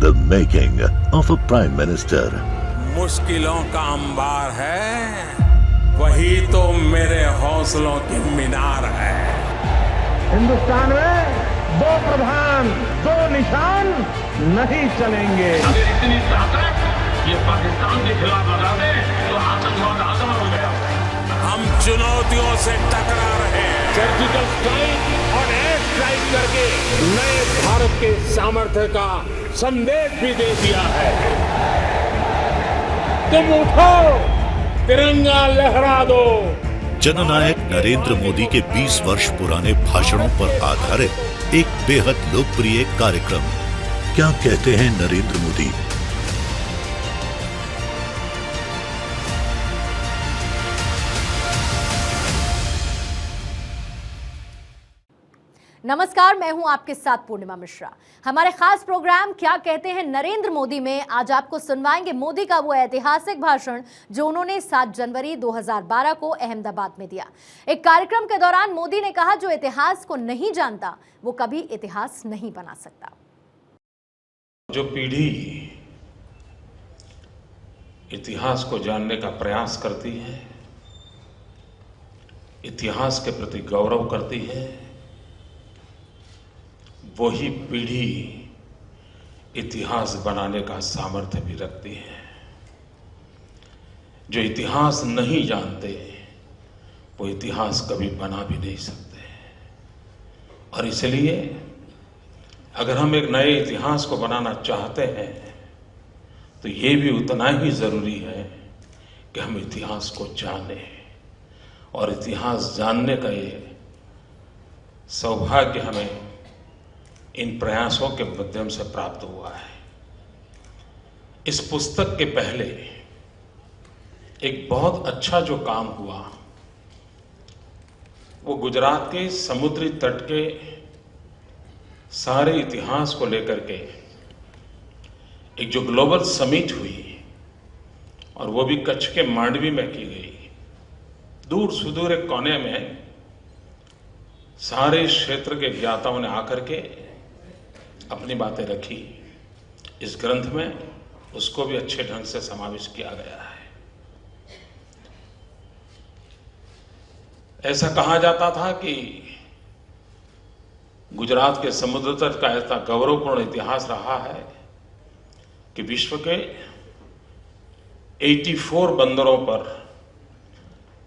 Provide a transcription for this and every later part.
The making of a prime minister. मुश्किलों का अंबार है, वही तो मेरे हौसलों की मीनार है। हिंदुस्तान में दो प्रधान दो निशान नहीं चलेंगे। अगर इतनी ताकत ये पाकिस्तान के खिलाफ लगा दे तो आतंकवाद आसान हो गया। हम चुनौतियों से टकरा रहे हैं। सर्जिकल स्ट्राइक और एयर स्ट्राइक करके नए भारत के सामर्थ्य का संदेश भी दे दिया है। तुम उठो, तिरंगा लहरा दो। जननायक नरेंद्र मोदी के 20 वर्ष पुराने भाषणों पर आधारित एक बेहद लोकप्रिय कार्यक्रम क्या कहते हैं नरेंद्र मोदी। नमस्कार, मैं हूं आपके साथ पूर्णिमा मिश्रा। हमारे खास प्रोग्राम क्या कहते हैं नरेंद्र मोदी में आज आपको सुनवाएंगे मोदी का वो ऐतिहासिक भाषण जो उन्होंने 7 जनवरी 2012 को अहमदाबाद में दिया। एक कार्यक्रम के दौरान मोदी ने कहा, जो इतिहास को नहीं जानता वो कभी इतिहास नहीं बना सकता। जो पीढ़ी इतिहास को जानने का प्रयास करती है, इतिहास के प्रति गौरव करती है, वही पीढ़ी इतिहास बनाने का सामर्थ्य भी रखती है। जो इतिहास नहीं जानते वो इतिहास कभी बना भी नहीं सकते। और इसलिए अगर हम एक नए इतिहास को बनाना चाहते हैं तो ये भी उतना ही जरूरी है कि हम इतिहास को जानें। और इतिहास जानने का ये सौभाग्य हमें इन प्रयासों के माध्यम से प्राप्त हुआ है। इस पुस्तक के पहले एक बहुत अच्छा जो काम हुआ वो गुजरात के समुद्री तट के सारे इतिहास को लेकर के एक जो ग्लोबल समिट हुई और वो भी कच्छ के मांडवी में की गई। दूर सुदूर एक कोने में सारे क्षेत्र के ज्ञाताओं ने आकर के अपनी बातें रखी। इस ग्रंथ में उसको भी अच्छे ढंग से समावेश किया गया है। ऐसा कहा जाता था कि गुजरात के समुद्र तट का ऐसा गौरवपूर्ण इतिहास रहा है कि विश्व के 84 बंदरों पर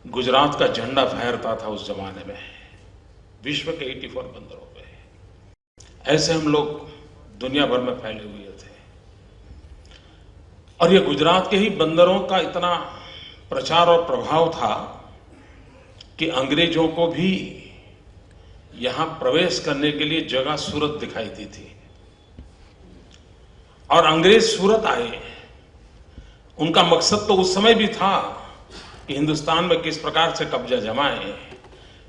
गुजरात का झंडा फहरता था उस जमाने में। विश्व के 84 बंदरों पे ऐसे हम लोग दुनिया भर में फैले हुए थे। और ये गुजरात के ही बंदरों का इतना प्रचार और प्रभाव था कि अंग्रेजों को भी यहां प्रवेश करने के लिए जगह सूरत दिखाई दी थी। और अंग्रेज सूरत आए, उनका मकसद तो उस समय भी था कि हिंदुस्तान में किस प्रकार से कब्जा जमाएं,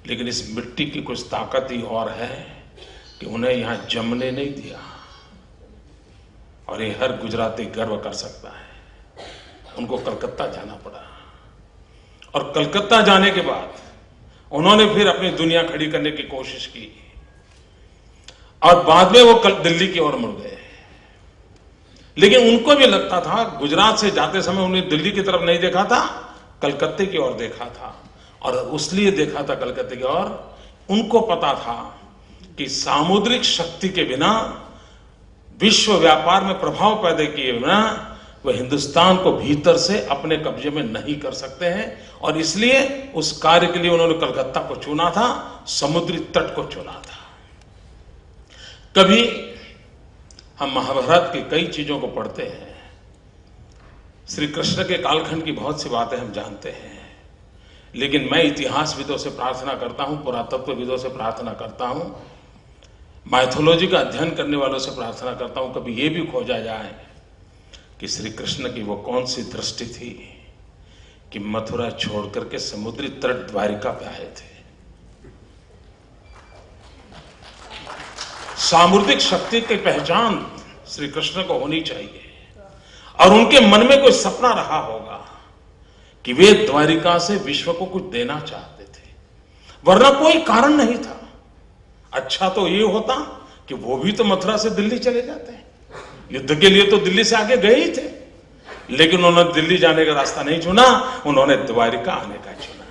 लेकिन इस मिट्टी की कुछ ताकत ही और है कि उन्हें यहां जमने नहीं दिया। और ये हर गुजराती गर्व कर सकता है। उनको कलकत्ता जाना पड़ा और कलकत्ता जाने के बाद उन्होंने फिर अपनी दुनिया खड़ी करने की कोशिश की और बाद में वो दिल्ली की ओर मुड़ गए। लेकिन उनको भी लगता था, गुजरात से जाते समय उन्हें दिल्ली की तरफ नहीं देखा था, कलकत्ते की ओर देखा था। और इसलिए देखा था कलकत्ते की ओर, उनको पता था कि सामुद्रिक शक्ति के बिना, विश्व व्यापार में प्रभाव पैदा किए बिना वह हिंदुस्तान को भीतर से अपने कब्जे में नहीं कर सकते हैं। और इसलिए उस कार्य के लिए उन्होंने कलकत्ता को चुना था, समुद्री तट को चुना था। कभी हम महाभारत की कई चीजों को पढ़ते हैं, श्री कृष्ण के कालखंड की बहुत सी बातें हम जानते हैं, लेकिन मैं इतिहासविदों से प्रार्थना करता हूं, पुरातत्वविदों से प्रार्थना करता हूं, माइथोलॉजी का अध्ययन करने वालों से प्रार्थना करता हूं, कभी यह भी खोजा जाए कि श्री कृष्ण की वो कौन सी दृष्टि थी कि मथुरा छोड़ करके समुद्री तट द्वारिका पे आए थे। सामुद्रिक शक्ति की पहचान श्री कृष्ण को होनी चाहिए और उनके मन में कोई सपना रहा होगा कि वे द्वारिका से विश्व को कुछ देना चाहते थे, वरना कोई कारण नहीं था। अच्छा तो ये होता कि वो भी तो मथुरा से दिल्ली चले जाते हैं, युद्ध के लिए तो दिल्ली से आगे गए ही थे, लेकिन उन्होंने दिल्ली जाने का रास्ता नहीं चुना, उन्होंने द्वारिका आने का चुना।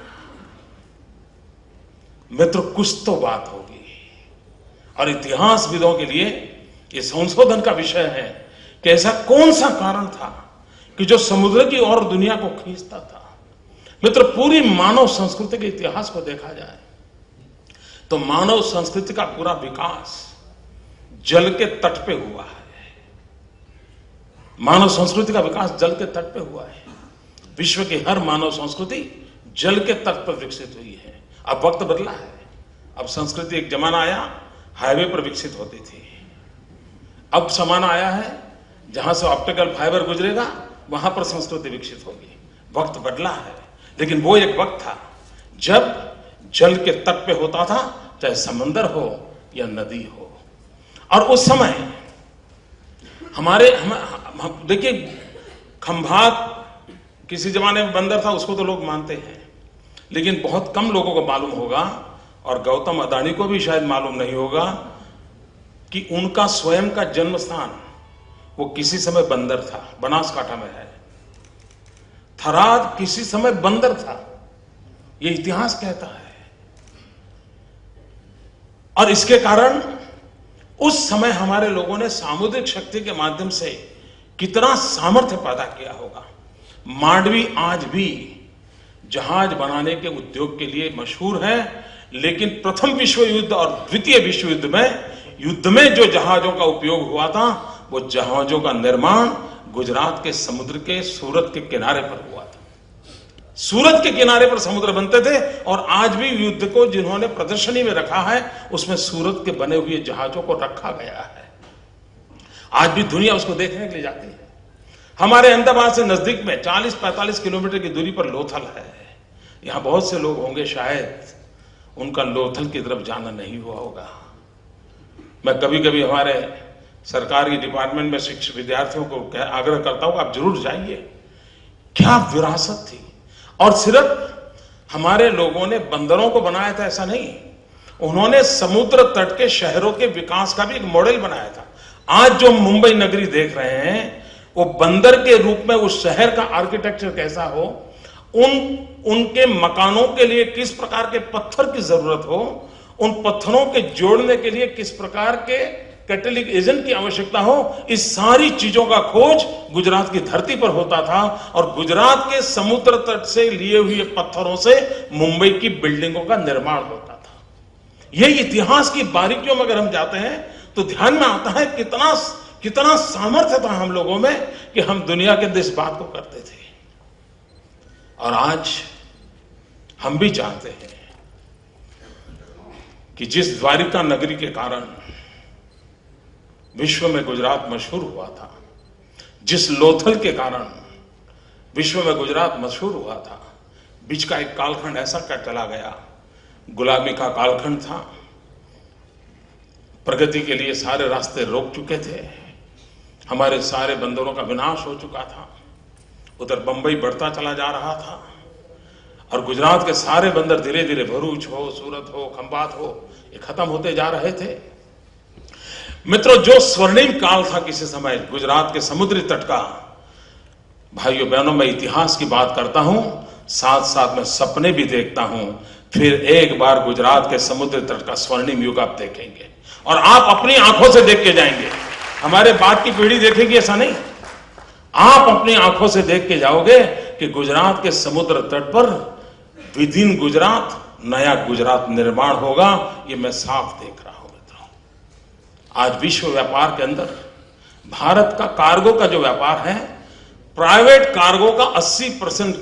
मित्र, कुछ तो बात होगी, और इतिहासविदों के लिए यह संशोधन का विषय है कि ऐसा कौन सा कारण था कि जो समुद्र की ओर दुनिया को खींचता था। मित्र, पूरी मानव संस्कृति के इतिहास को देखा जाए तो मानव संस्कृति का पूरा विकास जल के तट पे हुआ है। मानव संस्कृति का विकास जल के तट पे हुआ है। विश्व की हर मानव संस्कृति जल के तट पर विकसित हुई है। अब वक्त बदला है। अब संस्कृति, एक जमाना आया हाईवे पर विकसित होती थी, अब जमाना आया है जहां से ऑप्टिकल फाइबर गुजरेगा वहां पर संस्कृति विकसित होगी। वक्त बदला है, लेकिन वो एक वक्त था जब जल के तट पे होता था, चाहे समंदर हो या नदी हो। और उस समय हम देखिए, खंभात किसी जमाने में बंदर था, उसको तो लोग मानते हैं, लेकिन बहुत कम लोगों को मालूम होगा, और गौतम अदानी को भी शायद मालूम नहीं होगा कि उनका स्वयं का जन्म स्थान वो किसी समय बंदर था, बनासकांठा में है। थराद किसी समय बंदर था, ये इतिहास कहता है। और इसके कारण उस समय हमारे लोगों ने सामुद्रिक शक्ति के माध्यम से कितना सामर्थ्य पैदा किया होगा। मांडवी आज भी जहाज बनाने के उद्योग के लिए मशहूर है, लेकिन प्रथम विश्व युद्ध और द्वितीय विश्व युद्ध में जो जहाजों का उपयोग हुआ था, वो जहाजों का निर्माण गुजरात के समुद्र के सूरत के किनारे पर हुआ था। सूरत के किनारे पर समुद्र बनते थे, और आज भी युद्ध को जिन्होंने प्रदर्शनी में रखा है उसमें सूरत के बने हुए जहाजों को रखा गया है। आज भी दुनिया उसको देखने के लिए जाती है। हमारे अहमदाबाद से नजदीक में 40-45 किलोमीटर की दूरी पर लोथल है। यहां बहुत से लोग होंगे शायद उनका लोथल की तरफ जाना नहीं हुआ होगा। मैं कभी कभी हमारे सरकारी डिपार्टमेंट में शिक्षक विद्यार्थियों को आग्रह करता हूं, आप जरूर जाइए। क्या विरासत थी। और सिर्फ हमारे लोगों ने बंदरों को बनाया था ऐसा नहीं, उन्होंने समुद्र तट के शहरों के विकास का भी एक मॉडल बनाया था। आज जो मुंबई नगरी देख रहे हैं वो बंदर के रूप में उस शहर का आर्किटेक्चर कैसा हो, उनके मकानों के लिए किस प्रकार के पत्थर की जरूरत हो, उन पत्थरों के जोड़ने के लिए किस प्रकार के कैटलिक एजेंट की आवश्यकता हो, इस सारी चीजों का खोज गुजरात की धरती पर होता था। और गुजरात के समुद्र तट से लिए हुए पत्थरों से मुंबई की बिल्डिंगों का निर्माण होता था। यह इतिहास की बारीकियों में अगर हम जाते हैं तो ध्यान में आता है कितना सामर्थ्य था हम लोगों में कि हम दुनिया के अंदर इस बात को करते थे। और आज हम भी चाहते हैं कि जिस द्वारिका नगरी के कारण विश्व में गुजरात मशहूर हुआ था, जिस लोथल के कारण विश्व में गुजरात मशहूर हुआ था, बीच का एक कालखंड ऐसा कट चला गया, गुलामी का कालखंड था। प्रगति के लिए सारे रास्ते रोक चुके थे, हमारे सारे बंदरों का विनाश हो चुका था। उधर बंबई बढ़ता चला जा रहा था, और गुजरात के सारे बंदर धीरे धीरे भरूच हो, सूरत हो, खंभात हो, ये खत्म होते जा रहे थे। मित्रों, जो स्वर्णिम काल था किसी समय गुजरात के समुद्री तट का, भाइयों बहनों, मैं इतिहास की बात करता हूं, साथ साथ में सपने भी देखता हूं। फिर एक बार गुजरात के समुद्री तट का स्वर्णिम युग आप देखेंगे, और आप अपनी आंखों से देख के जाएंगे। हमारे बाद की पीढ़ी देखेगी ऐसा नहीं, आप अपनी आंखों से देख के जाओगे कि गुजरात के समुद्र तट पर विद इन गुजरात नया गुजरात निर्माण होगा। ये मैं साफ देख रहा हूं मित्रों। आज विश्व व्यापार के अंदर भारत का कार्गो का जो व्यापार है, प्राइवेट कार्गो का 80%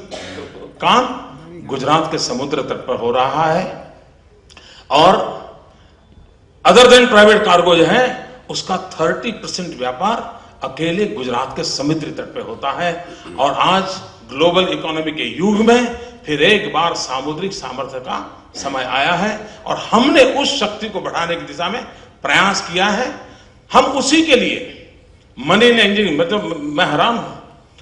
काम गुजरात के समुद्र तट पर हो रहा है, और अदर देन प्राइवेट कार्गो जो है उसका 30% व्यापार अकेले गुजरात के समुद्री तट पे होता है। और आज ग्लोबल इकोनॉमी के युग में फिर एक बार सामुद्रिक सामर्थ्य का समय आया है, और हमने उस शक्ति को बढ़ाने की दिशा में प्रयास किया है। हम उसी के लिए मरीन इंजीनियरिंग, मतलब मैं हैरान हूं,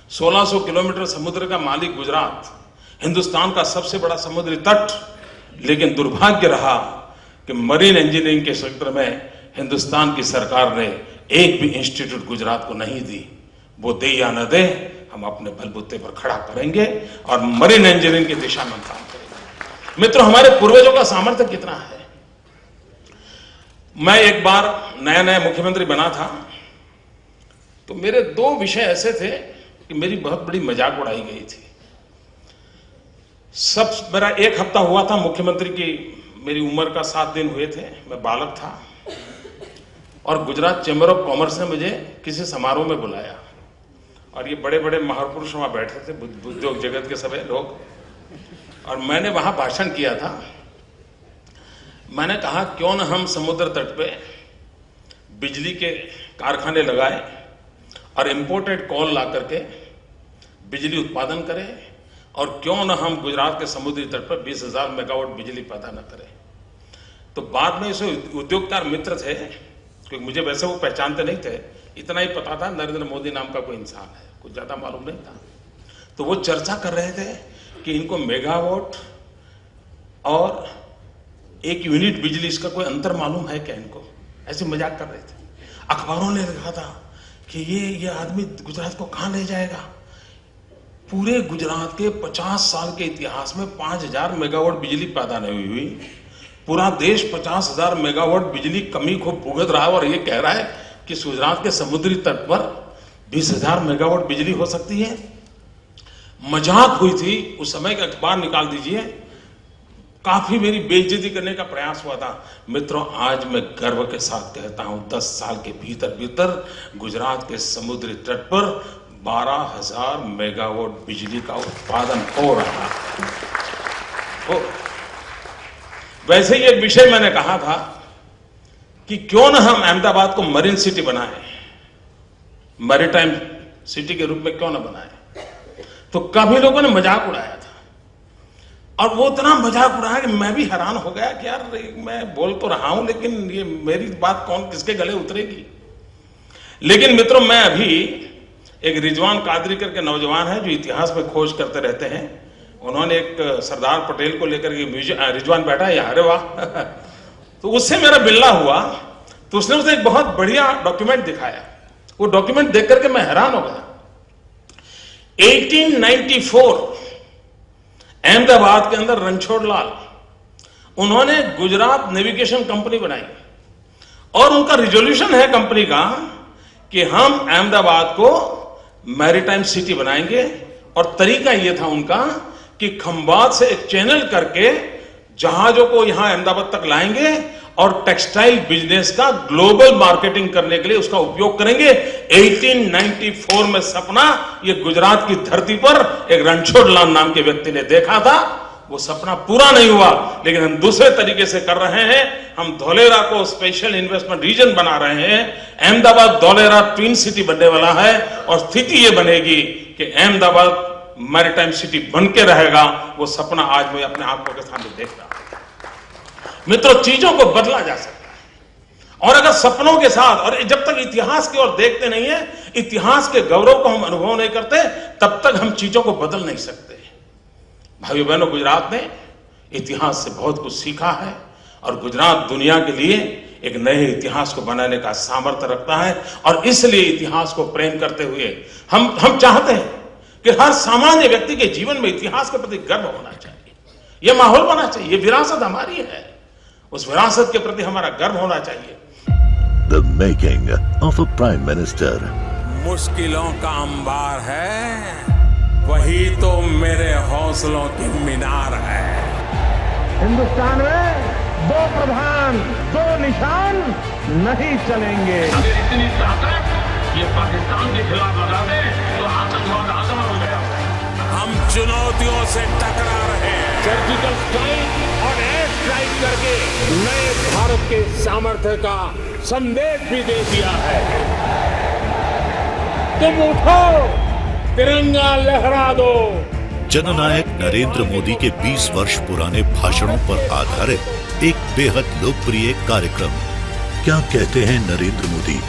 1600 किलोमीटर समुद्र का मालिक गुजरात, हिंदुस्तान का सबसे बड़ा समुद्री तट, लेकिन दुर्भाग्य रहा कि मरीन इंजीनियरिंग के क्षेत्र में हिंदुस्तान की सरकार ने एक भी इंस्टीट्यूट गुजरात को नहीं दी। वो दे या न दे, हम अपने बलबूते पर खड़ा करेंगे और मरीन इंजीनियरिंग की दिशा में काम करेंगे। मित्रों, हमारे पूर्वजों का सामर्थ्य कितना है। मैं एक बार नया नया मुख्यमंत्री बना था, तो मेरे 2 विषय ऐसे थे कि मेरी बहुत बड़ी मजाक उड़ाई गई थी। मेरा 1 हफ्ता हुआ था मुख्यमंत्री की, मेरी उम्र का 7 दिन हुए थे, मैं बालक था, और गुजरात चैम्बर ऑफ कॉमर्स ने मुझे किसी समारोह में बुलाया, और ये बड़े बड़े महापुरुष वहां बैठे थे, उद्योग जगत के सभी लोग, और मैंने वहां भाषण किया था। मैंने कहा क्यों न हम समुद्र तट पे बिजली के कारखाने लगाएं और इंपोर्टेड कोल ला करके बिजली उत्पादन करें, और क्यों न हम गुजरात के समुद्री तट पर 20,000 मेगावाट बिजली पैदा न करें। तो बाद में इसे उद्योगकार मित्र थे, क्योंकि मुझे वैसे वो पहचानते नहीं थे, इतना ही पता था नरेंद्र मोदी नाम का कोई इंसान है, कुछ ज्यादा मालूम नहीं था। तो वो चर्चा कर रहे थे कि इनको मेगावाट और 1 यूनिट बिजली, इसका कोई अंतर मालूम है क्या इनको, ऐसे मजाक कर रहे थे। अखबारों ने लिखा था कि ये आदमी गुजरात को कहां ले जाएगा। पूरे गुजरात के 50 साल के इतिहास में 5,000 मेगावाट बिजली पैदा नहीं हुई। पूरा देश 50,000 मेगावाट बिजली कमी को भुगत रहा है, और ये कह रहा है कि गुजरात के समुद्री तट पर 20,000 मेगावाट बिजली हो सकती है। मजाक हुई थी, उस समय का अखबार निकाल दीजिए, काफी मेरी बेइज्जती करने का प्रयास हुआ था। मित्रों, आज मैं गर्व के साथ कहता हूं, 10 साल के भीतर भीतर गुजरात के समुद्री तट पर 12,000 मेगावाट बिजली का उत्पादन हो रहा है। वैसे ही एक विषय मैंने कहा था कि क्यों न हम अहमदाबाद को मरीन सिटी बनाएं, मैरीटाइम सिटी के रूप में क्यों न बनाएं। तो काफी लोगों ने मजाक उड़ाया था, और वो इतना मजाक उड़ाया कि मैं भी हैरान हो गया कि यार मैं बोल तो रहा हूं, लेकिन ये मेरी बात कौन किसके गले उतरेगी। लेकिन मित्रों, मैं अभी एक रिजवान कादरी करके नौजवान है जो इतिहास में खोज करते रहते हैं, उन्होंने एक सरदार पटेल को लेकर के रिजवान बैठा है, अरे वाह तो उससे मेरा मिलना हुआ, तो उसने मुझे एक बहुत बढ़िया डॉक्यूमेंट दिखाया। वो डॉक्यूमेंट देख करके मैं हैरान हो गया। 1894 अहमदाबाद के अंदर रणछोड़ लाल, उन्होंने गुजरात नेविगेशन कंपनी बनाई, और उनका रिजोल्यूशन है कंपनी का कि हम अहमदाबाद को मैरीटाइम सिटी बनाएंगे। और तरीका यह था उनका कि खंबात से एक चैनल करके जहाजों को यहां अहमदाबाद तक लाएंगे, और टेक्सटाइल बिजनेस का ग्लोबल मार्केटिंग करने के लिए उसका उपयोग करेंगे। 1894 में सपना ये गुजरात की धरती पर एक रणछोड़ लाल नाम के व्यक्ति ने देखा था। वो सपना पूरा नहीं हुआ, लेकिन हम दूसरे तरीके से कर रहे हैं। हम धोलेरा को स्पेशल इन्वेस्टमेंट रीजन बना रहे हैं। अहमदाबाद धोलेरा ट्विन सिटी बनने वाला है, और स्थिति ये बनेगी कि अहमदाबाद मैरीटाइम सिटी बन के रहेगा। वो सपना आज मैं अपने आंखों के सामने देख रहा हूं। मित्रों, चीजों को बदला जा सकता है, और अगर सपनों के साथ, और जब तक इतिहास की ओर देखते नहीं है, इतिहास के गौरव को हम अनुभव नहीं करते, तब तक हम चीजों को बदल नहीं सकते। भाइयों बहनों, गुजरात ने इतिहास से बहुत कुछ सीखा है, और गुजरात दुनिया के लिए एक नए इतिहास को बनाने का सामर्थ्य रखता है। और इसलिए इतिहास को प्रेम करते हुए हम चाहते हैं कि हर सामान्य व्यक्ति के जीवन में इतिहास के प्रति गर्व होना चाहिए, यह माहौल बना चाहिए। यह विरासत हमारी है, उस विरासत के प्रति हमारा गर्व होना चाहिए। The making of a prime minister. मुश्किलों का अंबार है, वही तो मेरे हौसलों की मीनार है। हिंदुस्तान में 2 प्रधान 2 निशान नहीं चलेंगे। अगर इतनी ताकत ये पाकिस्तान के खिलाफ लगा दे तो आतंकवाद आजाद हो गया। हम चुनौतियों से टकरा रहे हैं। सर्जिकल स्ट्राइक और एयर स्ट्राइक करके नए भारत के सामर्थ्य का संदेश भी दे दिया है। तुम उठो, तिरंगा लहरा दो। जननायक नरेंद्र मोदी के 20 वर्ष पुराने भाषणों पर आधारित एक बेहद लोकप्रिय कार्यक्रम क्या कहते हैं नरेंद्र मोदी।